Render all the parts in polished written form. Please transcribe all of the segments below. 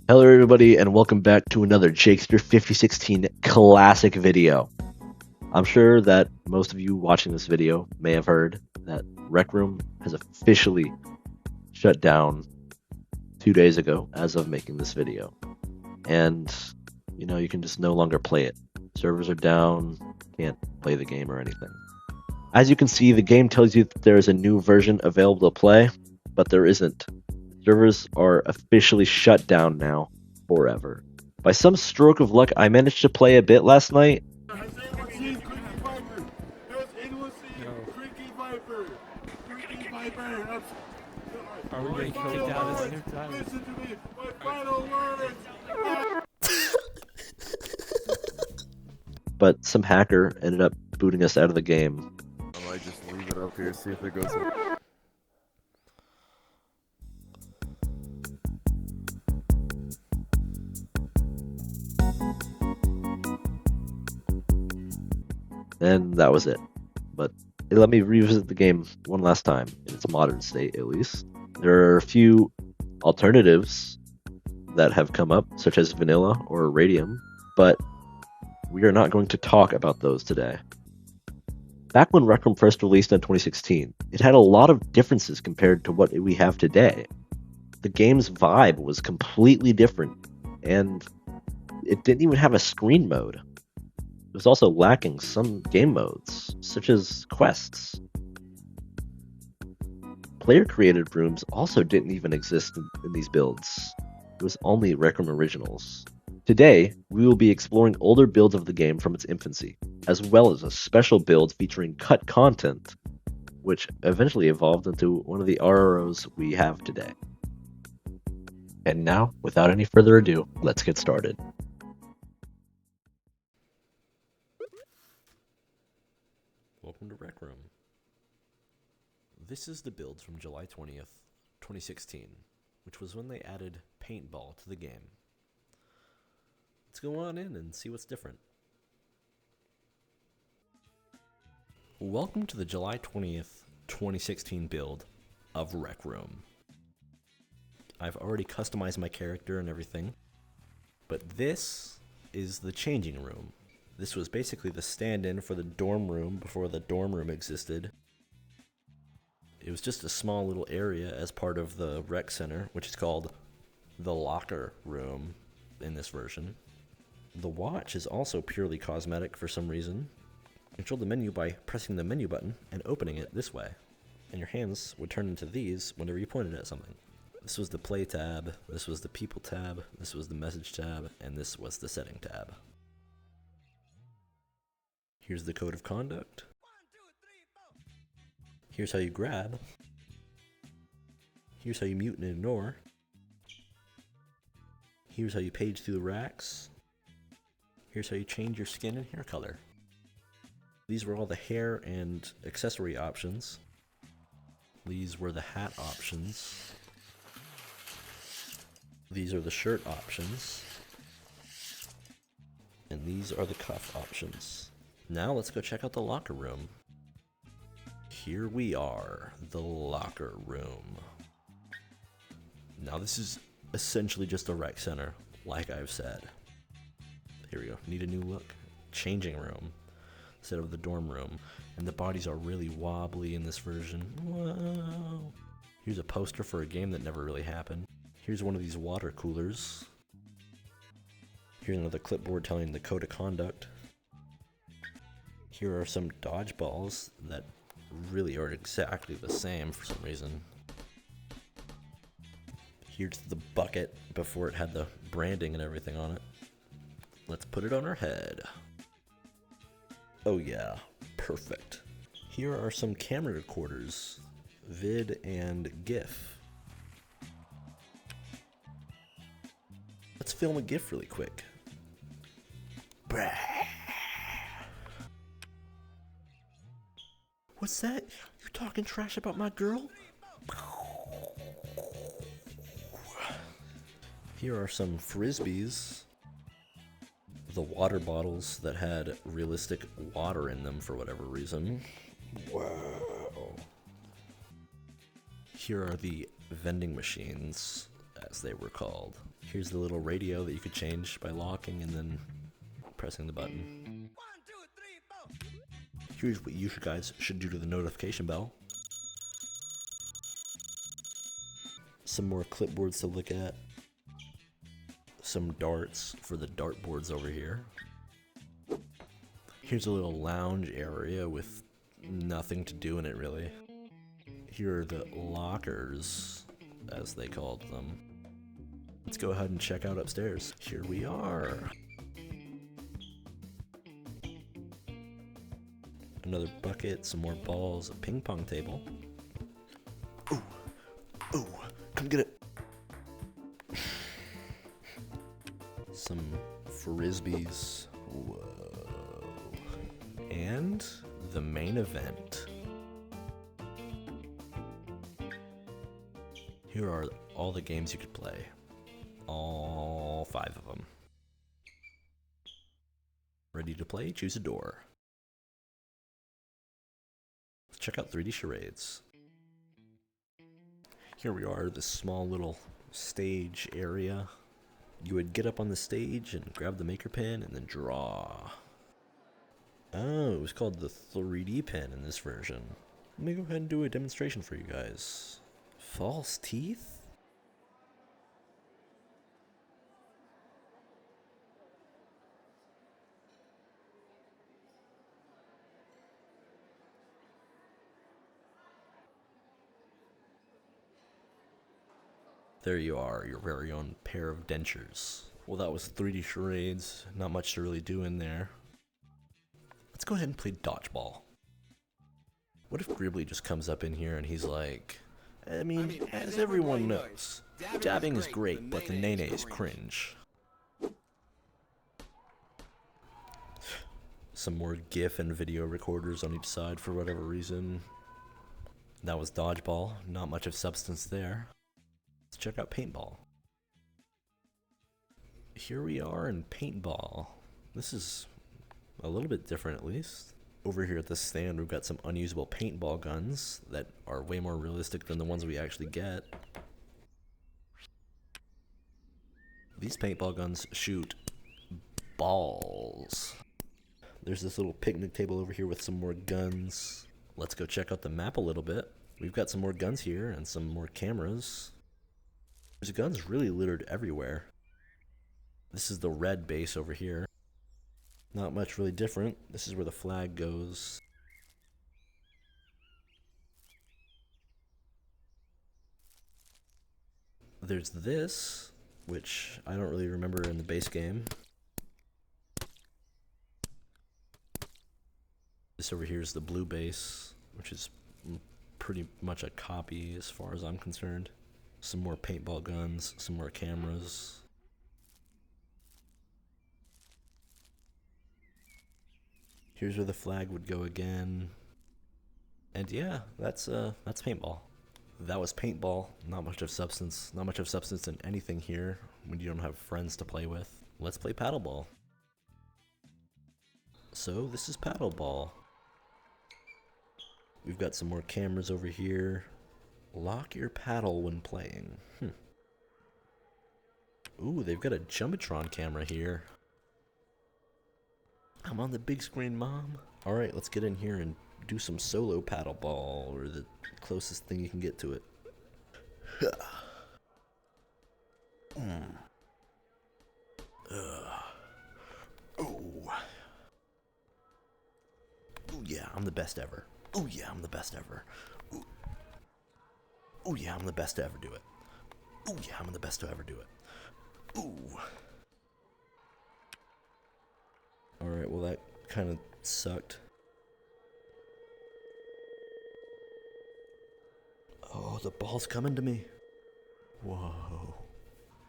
Hello everybody and welcome back to another Shakespeare 5016 classic video. I'm sure that most of you watching this video may have heard that Rec Room has officially shut down 2 days ago as of making this video. And, you can just no longer play it. Servers are down, can't play the game or anything. As you can see, the game tells you that there is a new version available to play, but there isn't. Servers are officially shut down now, forever. By some stroke of luck, I managed to play a bit last night. Has anyone seen Creaky Viper? Has anyone seen Creaky Viper? Creaky Viper. Are we getting kicked out at the same time? Listen to me. My final words. But some hacker ended up booting us out of the game. I might just leave it up here, see if it goes. And that was it. But it let me revisit the game one last time, in its modern state at least. There are a few alternatives that have come up, such as vanilla or radium, but we are not going to talk about those today. Back when Rec Room first released in 2016, it had a lot of differences compared to what we have today. The game's vibe was completely different, and it didn't even have a screen mode. It was also lacking some game modes, such as quests. Player-created rooms also didn't even exist in these builds. It was only Rec Room Originals. Today, we will be exploring older builds of the game from its infancy, as well as a special build featuring cut content, which eventually evolved into one of the RROs we have today. And now, without any further ado, let's get started. Welcome to Rec Room. This is the build from July 20th, 2016, which was when they added paintball to the game. Let's go on in and see what's different. Welcome to the July 20th, 2016 build of Rec Room. I've already customized my character and everything, but this is the changing room. This was basically the stand-in for the dorm room before the dorm room existed. It was just a small little area as part of the rec center, which is called the locker room in this version. The watch is also purely cosmetic for some reason. Control the menu by pressing the menu button and opening it this way, and your hands would turn into these whenever you pointed at something. This was the play tab, this was the people tab, this was the message tab, and this was the setting tab. Here's the code of conduct. Here's how you grab. Here's how you mute and ignore. Here's how you page through the racks. Here's how you change your skin and hair color. These were all the hair and accessory options. These were the hat options. These are the shirt options. And these are the cuff options. Now let's go check out the locker room. Here we are, the locker room. Now this is essentially just a rec center, like I've said. Here we go, need a new look. Changing room, instead of the dorm room. And the bodies are really wobbly in this version. Wow. Here's a poster for a game that never really happened. Here's one of these water coolers. Here's another clipboard telling the code of conduct. Here are some dodgeballs that really are exactly the same for some reason. Here's the bucket before it had the branding and everything on it. Let's put it on our head. Oh yeah, perfect. Here are some camera recorders, vid and GIF. Let's film a GIF really quick. Brah. What's that? You talking trash about my girl? Here are some frisbees. The water bottles that had realistic water in them for whatever reason. Wow. Here are the vending machines as they were called. Here's the little radio that you could change by locking and then pressing the button. 1, 2, 3, 4. Here's what you guys should do to the notification bell. Some more clipboards to look at. Some darts for the dartboards over here. Here's a little lounge area with nothing to do in it really. Here are the lockers, as they called them. Let's go ahead and check out upstairs. Here we are. Another bucket, some more balls, a ping pong table. Ooh, ooh, come get it. Some frisbees. Whoa. And the main event. Here are all the games you could play. All 5 of them. Ready to play? Choose a door. Let's check out 3D charades. Here we are, this small little stage area. You would get up on the stage and grab the maker pen and then draw. Oh, it was called the 3D pen in this version. Let me go ahead and do a demonstration for you guys. False teeth? There you are, your very own pair of dentures. Well, that was 3D charades, not much to really do in there. Let's go ahead and play dodgeball. What if Gribbly just comes up in here and he's like, I mean, as everyone knows, dabbing is great, but the nene is cringe. Some more GIF and video recorders on each side for whatever reason. That was dodgeball, not much of substance there. Let's check out paintball. Here we are in paintball. This is a little bit different at least. Over here at the stand we've got some unusable paintball guns that are way more realistic than the ones we actually get. These paintball guns shoot balls. There's this little picnic table over here with some more guns. Let's go check out the map a little bit. We've got some more guns here and some more cameras. There's guns really littered everywhere. This is the red base over here. Not much really different. This is where the flag goes. There's this, which I don't really remember in the base game. This over here is the blue base, which is pretty much a copy as far as I'm concerned. Some more paintball guns, some more cameras. Here's where the flag would go again. And yeah, that's paintball. That was paintball. Not much of substance. Not much of substance in anything here when you don't have friends to play with. Let's play paddleball. So this is paddleball. We've got some more cameras over here. Lock your paddle when playing. Ooh, they've got a Jumbotron camera here. I'm on the big screen, Mom. Alright, let's get in here and do some solo paddleball, or the closest thing you can get to it. Oh. Ooh, yeah, I'm the best ever. Ooh, yeah, I'm the best ever. Ooh, yeah, I'm the best to ever do it. Ooh, yeah, I'm the best to ever do it. Ooh. Alright, well that kind of sucked. Oh, the ball's coming to me. Whoa.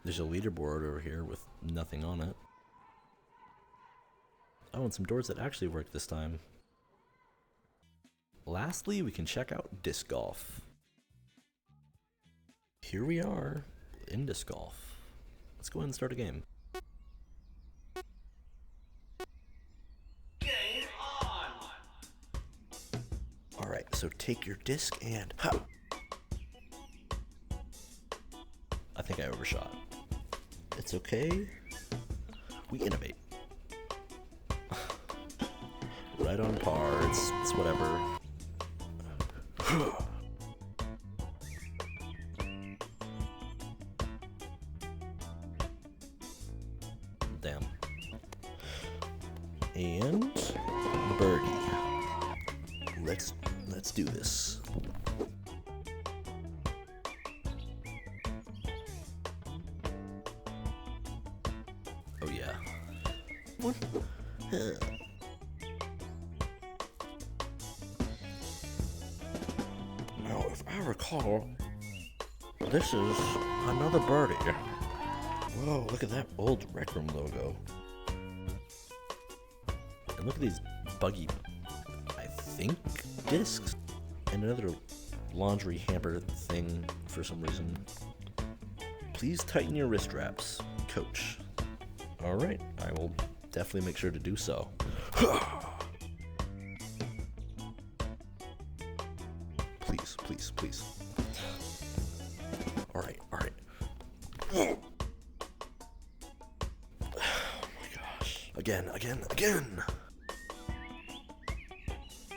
There's a leaderboard over here with nothing on it. Oh, and some doors that actually work this time. Lastly, we can check out disc golf. Here we are in disc golf. Let's go ahead and start a game. Game on! Alright, so take your disc and... Ha! I think I overshot. It's okay. We innovate. Right on par. It's whatever. Damn. And birdie. Let's do this. Oh yeah. What? Now, if I recall, this is another birdie. Whoa, look at that old Rec Room logo. And look at these buggy, I think, discs. And another laundry hamper thing for some reason. Please tighten your wrist straps, coach. Alright, I will definitely make sure to do so. Please, please, please. Alright, alright. Oh my gosh. Again.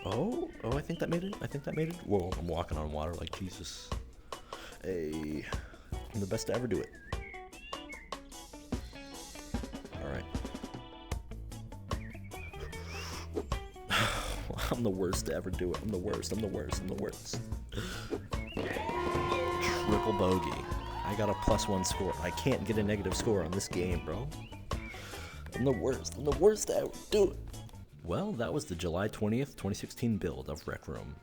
Oh, I think that made it. Whoa, I'm walking on water like Jesus. Hey, I'm the best to ever do it. Alright. I'm the worst to ever do it. I'm the worst. Triple bogey. I got a +1 score. I can't get a negative score on this game, bro. I'm the worst to ever do it. Well, that was the July 20th, 2016 build of Rec Room.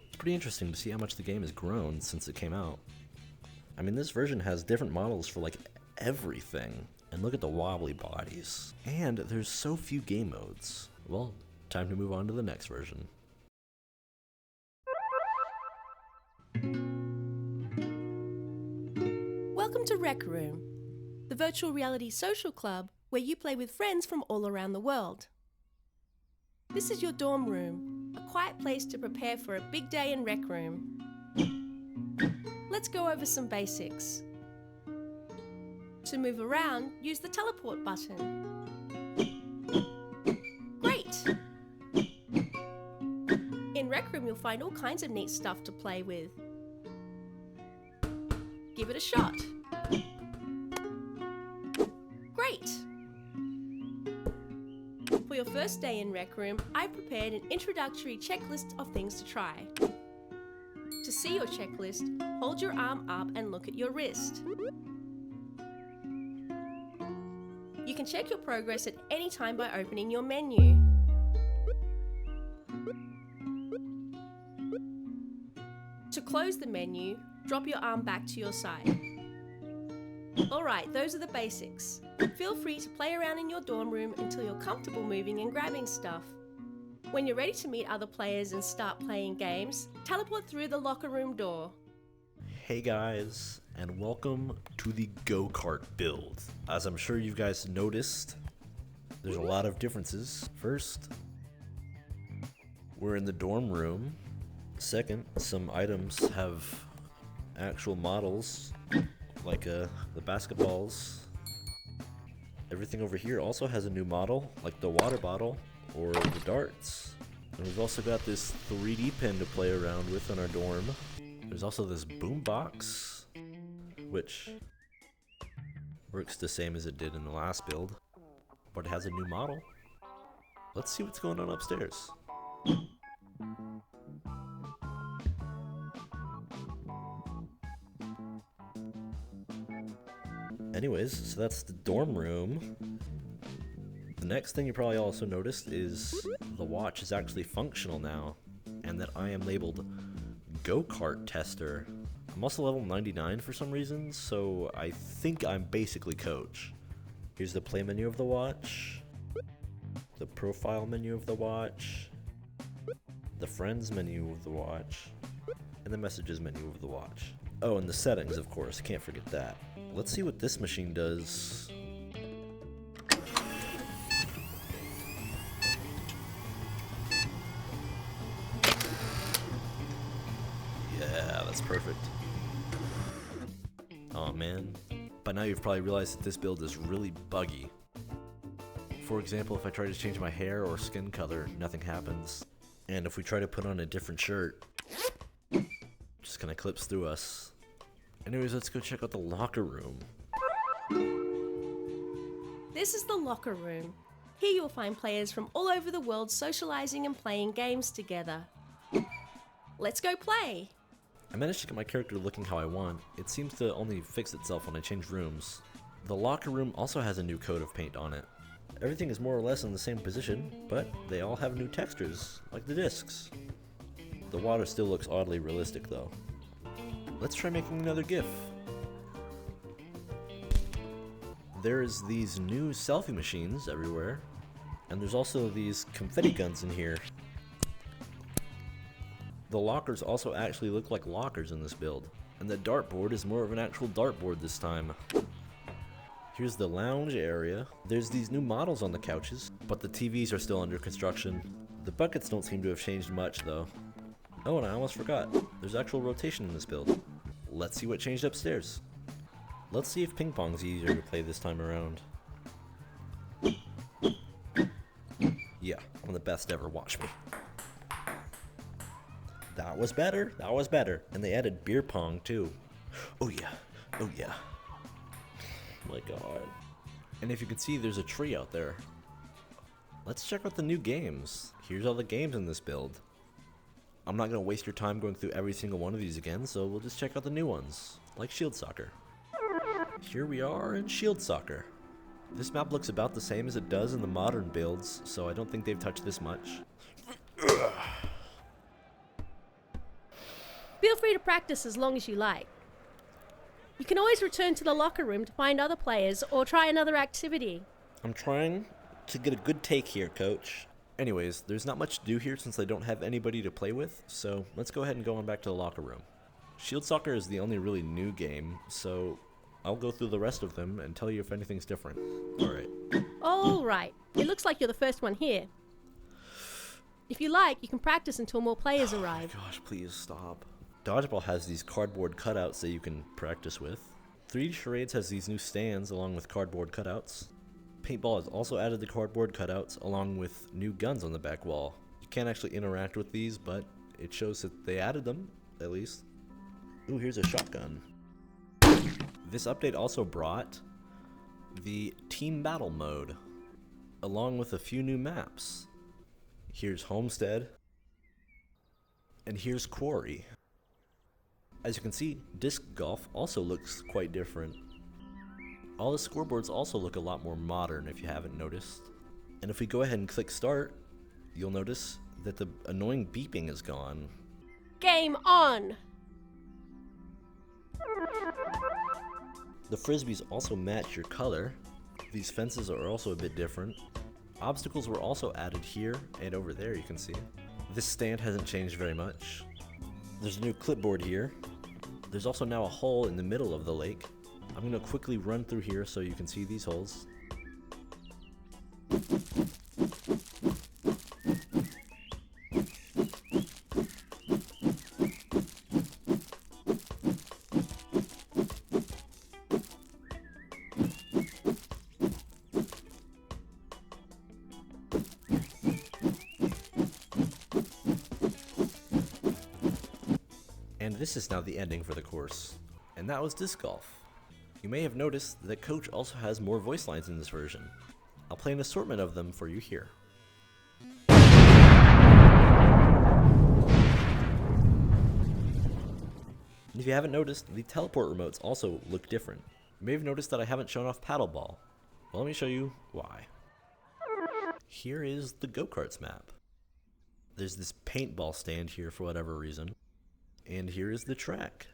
It's pretty interesting to see how much the game has grown since it came out. I mean, this version has different models for like everything. And look at the wobbly bodies. And there's so few game modes. Well, time to move on to the next version. Welcome to Rec Room, the virtual reality social club where you play with friends from all around the world. This is your dorm room, a quiet place to prepare for a big day in Rec Room. Let's go over some basics. To move around, use the teleport button. Great! In Rec Room, you'll find all kinds of neat stuff to play with. Give it a shot. Great! For your first day in Rec Room, I've prepared an introductory checklist of things to try. To see your checklist, hold your arm up and look at your wrist. You can check your progress at any time by opening your menu. To close the menu, drop your arm back to your side. Alright, those are the basics. Feel free to play around in your dorm room until you're comfortable moving and grabbing stuff. When you're ready to meet other players and start playing games, teleport through the locker room door. Hey guys, and welcome to the go-kart build. As I'm sure you guys noticed, there's a lot of differences. First, we're in the dorm room. Second, some items have actual models, like the basketballs. Everything over here also has a new model, like the water bottle or the darts. And we've also got this 3D pen to play around with in our dorm. There's also this boombox, which works the same as it did in the last build, but it has a new model. Let's see what's going on upstairs. Anyways, so that's the dorm room. The next thing you probably also noticed is the watch is actually functional now, and that I am labeled go-kart tester. I'm also level 99 for some reason, so I think I'm basically coach. Here's the play menu of the watch, the profile menu of the watch, the friends menu of the watch, and the messages menu of the watch. Oh, and the settings, of course, can't forget that. Let's see what this machine does. Yeah, that's perfect. Oh man, By now you've probably realized that this build is really buggy. For example, if I try to change my hair or skin color, nothing happens. And if we try to put on a different shirt, just kind of clips through us. Anyways, let's go check out the locker room. This is the locker room. Here you'll find players from all over the world socializing and playing games together. Let's go play! I managed to get my character looking how I want. It seems to only fix itself when I change rooms. The locker room also has a new coat of paint on it. Everything is more or less in the same position, but they all have new textures, like the discs. The water still looks oddly realistic though. Let's try making another GIF. There's these new selfie machines everywhere, and there's also these confetti guns in here. The lockers also actually look like lockers in this build, and the dartboard is more of an actual dartboard this time. Here's the lounge area. There's these new models on the couches, but the TVs are still under construction. The buckets don't seem to have changed much though. Oh, and I almost forgot. There's actual rotation in this build. Let's see what changed upstairs. Let's see if ping pong's easier to play this time around. Yeah, I'm the best ever, watch me. That was better, that was better. And they added beer pong too. Oh yeah, oh yeah. Oh my god. And if you can see, there's a tree out there. Let's check out the new games. Here's all the games in this build. I'm not gonna waste your time going through every single one of these again, so we'll just check out the new ones, like Shield Soccer. Here we are in Shield Soccer. This map looks about the same as it does in the modern builds, so I don't think they've touched this much. Feel free to practice as long as you like. You can always return to the locker room to find other players or try another activity. I'm trying to get a good take here, coach. Anyways, there's not much to do here since I don't have anybody to play with, so let's go ahead and go on back to the locker room. Shield Soccer is the only really new game, so I'll go through the rest of them and tell you if anything's different. Alright. Alright, it looks like you're the first one here. If you like, you can practice until more players arrive. Oh my gosh, please stop. Dodgeball has these cardboard cutouts that you can practice with. 3D Charades has these new stands along with cardboard cutouts. Paintball has also added the cardboard cutouts along with new guns on the back wall. You can't actually interact with these, but it shows that they added them, at least. Ooh, here's a shotgun. This update also brought the Team Battle mode, along with a few new maps. Here's Homestead, and here's Quarry. As you can see, disc golf also looks quite different. All the scoreboards also look a lot more modern if you haven't noticed. And if we go ahead and click start, you'll notice that the annoying beeping is gone. Game on! The frisbees also match your color. These fences are also a bit different. Obstacles were also added here and over there, you can see. This stand hasn't changed very much. There's a new clipboard here. There's also now a hole in the middle of the lake. I'm going to quickly run through here so you can see these holes. And this is now the ending for the course. And that was disc golf. You may have noticed that Coach also has more voice lines in this version. I'll play an assortment of them for you here. If you haven't noticed, the teleport remotes also look different. You may have noticed that I haven't shown off paddleball. Well, let me show you why. Here is the go-karts map. There's this paintball stand here for whatever reason. And here is the track.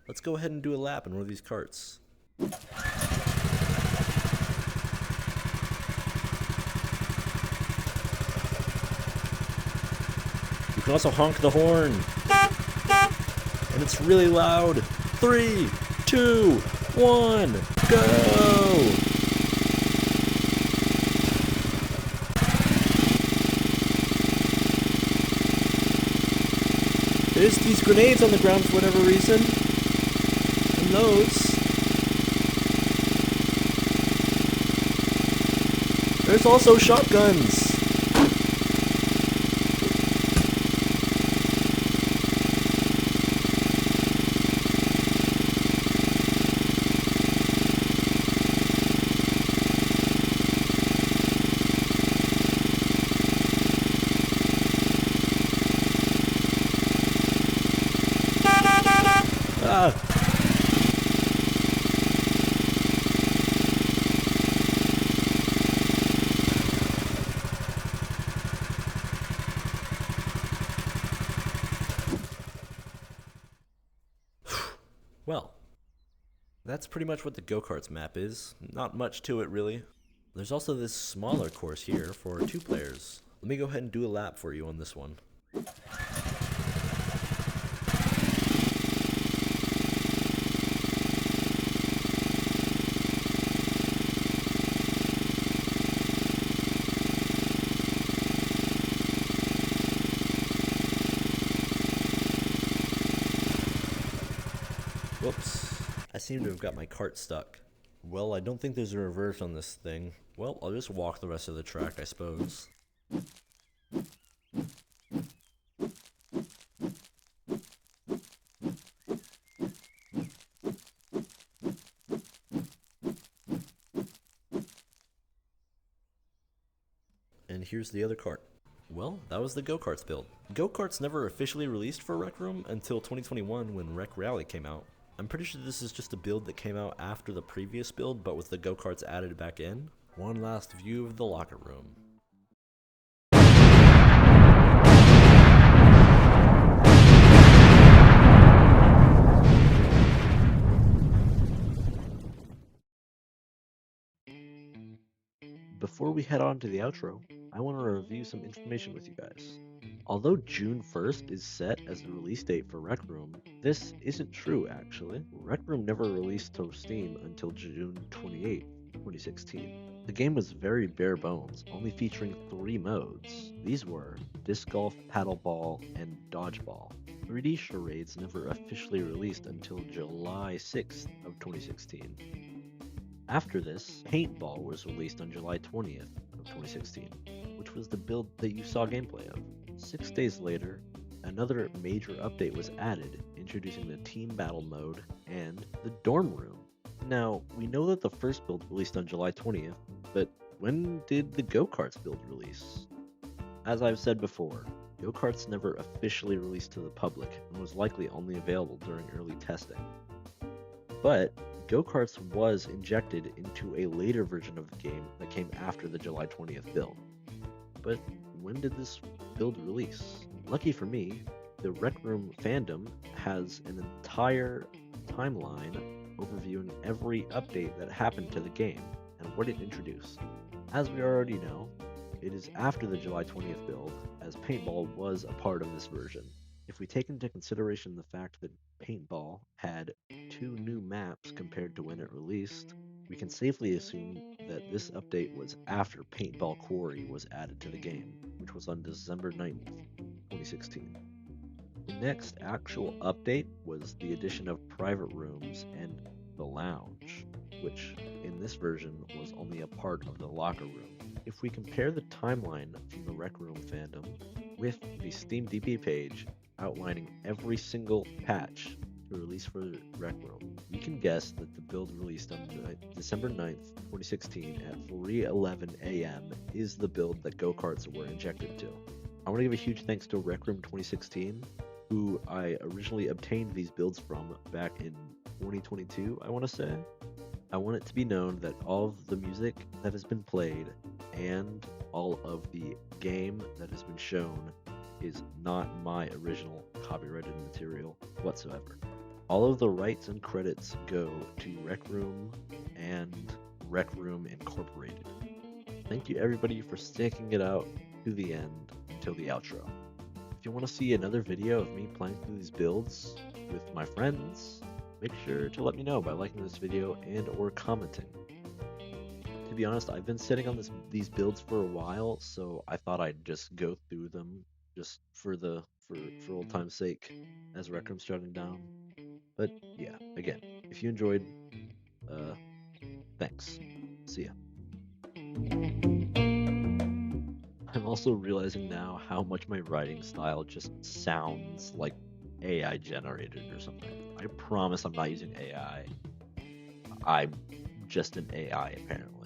Let's go ahead and do a lap in one of these carts. You can also honk the horn. And it's really loud. 3, 2, 1, go! There's these grenades on the ground for whatever reason. And those There's also shotguns! Ah! Well, that's pretty much what the go-karts map is. Not much to it, really. There's also this smaller course here for 2 players. Let me go ahead and do a lap for you on this one. Whoops. I seem to have got my cart stuck. Well, I don't think there's a reverse on this thing. Well, I'll just walk the rest of the track, I suppose. And here's the other cart. Well, that was the go-karts build. Go-karts never officially released for Rec Room until 2021 when Rec Rally came out. I'm pretty sure this is just a build that came out after the previous build, but with the go-karts added back in. One last view of the locker room. Before we head on to the outro, I want to review some information with you guys. Although June 1st is set as the release date for Rec Room, this isn't true actually. Rec Room never released to Steam until June 28, 2016. The game was very bare bones, only featuring 3 modes. These were Disc Golf, Paddleball, and Dodgeball. 3D Charades never officially released until July 6th of 2016. After this, Paintball was released on July 20th of 2016, which was the build that you saw gameplay of. 6 days later, another major update was added, introducing the Team Battle mode and the Dorm Room. Now, we know that the first build released on July 20th, but when did the Go-Karts build release? As I've said before, Go-Karts never officially released to the public and was likely only available during early testing. But Go-Karts was injected into a later version of the game that came after the July 20th build. But when did this build release? Lucky for me, the Rec Room fandom has an entire timeline overviewing every update that happened to the game and what it introduced. As we already know, it is after the July 20th build, as Paintball was a part of this version. If we take into consideration the fact that Paintball had 2 new maps compared to when it released, we can safely assume that this update was after Paintball Quarry was added to the game, which was on December 9th, 2016. The next actual update was the addition of private rooms and the lounge, which in this version was only a part of the locker room. If we compare the timeline from the Rec Room fandom with the Steam DB page outlining every single patch to release for Rec Room, we can guess that the build released on December 9th, 2016 at 3:11 a.m. is the build that go-karts were injected to. I want to give a huge thanks to Rec Room 2016, who I originally obtained these builds from back in 2022, I want to say. I want it to be known that all of the music that has been played and all of the game that has been shown is not my original copyrighted material whatsoever. All of the rights and credits go to Rec Room and Rec Room Incorporated. Thank you everybody for sticking it out to the end until the outro. If you want to see another video of me playing through these builds with my friends, make sure to let me know by liking this video and or commenting. To be honest, I've been sitting on these builds for a while, so I thought I'd just go through them just for old time's sake as Rec Room's shutting down. But yeah, again, if you enjoyed, thanks. See ya. I'm also realizing now how much my writing style just sounds like AI generated or something. I promise I'm not using AI. I'm just an AI apparently.